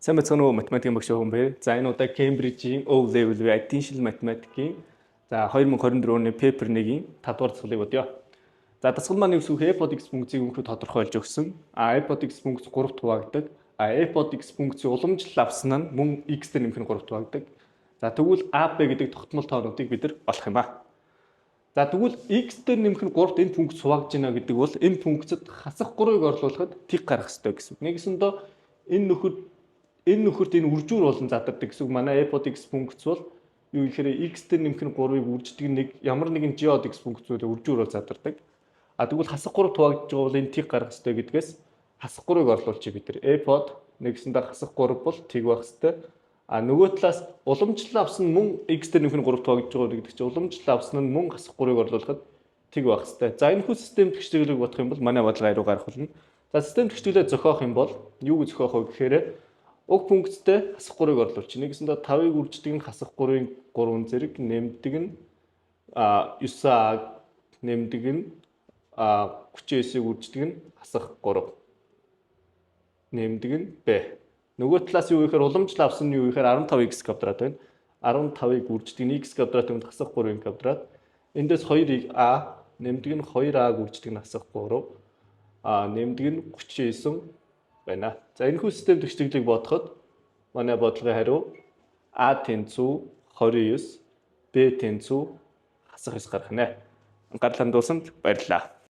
Сайн мэцэн үү математикийн багш хүн бэ. За энэ удаа Cambridge-ийн O level IT шил математикийн 2024 оны paper 1-ийн 5 дугаар дасгалыг бодъё. За дасгал маань юу гэсэн үг f(x) функцийг өнөхөд тодорхойлж өгсөн. f(x) функц 3-т хуваагддаг. f(x) функцийн уламжлал авсан нь мөн x дээр нэмэх нь 3-т хуваагддаг. За тэгвэл a, b гэдэг тогтмол тоонуудыг бид нар олох юм аа. За тэгвэл x дээр нэмэх нь 3-т энэ функц хуваагдж байна гэдэг бол энэ функцэд хасах 3-ыг орлуулахад тийг гарах ёстой гэсэн. Нэгсэндээ энэ нөхөрт энэ үржүүр болон задардаг гэсэн үг. Манай f(x) функц бол юу гэхээр x дээр нэмэх нь 3-ыг үрждэг нэг ямар нэгэн g(x) функцүүд үржүүр бол задардаг. Тэгвэл хасах 3 хуваагдж байгаа бол энэ тийг гарах ёстой гэдгээс хасах 3-ыг орлуулчих бид нар. f(od) нэгсэндээ хасах 3 бол тийг байх ёстой. Нөгөө талаас уламжлал авсан мөн x дээр нэмэх нь 3 хуваагдж байгаа гэдэг чинь уламжлал авсан нь мөн хасах 3-ыг орлуулахад тийг байх ёстой. За энэ хүү систем тэгштэглийг бодох юм бол манай бодлого хариу гарах болно. За систем тэгштэглээ зохиох юм бол юуг зохиох вэ гэхээр уг функцтэй хасах 3-ыг орлуулчих. Нэгсэндээ 5-ыг үрждэг нь хасах 3-ын 3 зэрэг нэмдэг нь 9а нэмдэг нь 39-ийг үрждэг нь хасах 3 нэмдэг нь b. Нөгөө талаас юу гэхээр уламжлал авсан нь юу гэхээр 15x квадрат байна. 15-ыг үрждэг нь x квадрат нь хасах 3-ын квадрат. Эндээс 2-ыг a нэмдэг нь 2a-г үрждэг нь хасах 3 нэмдэг нь 39 байна. За энэ хүү систем тэгштэглийг бодоход манай бодлогын хариу a тэнцүү 29, b тэнцүү хасах 9 гарах нэ. Анхаарлаа хандуулсанд баярлалаа.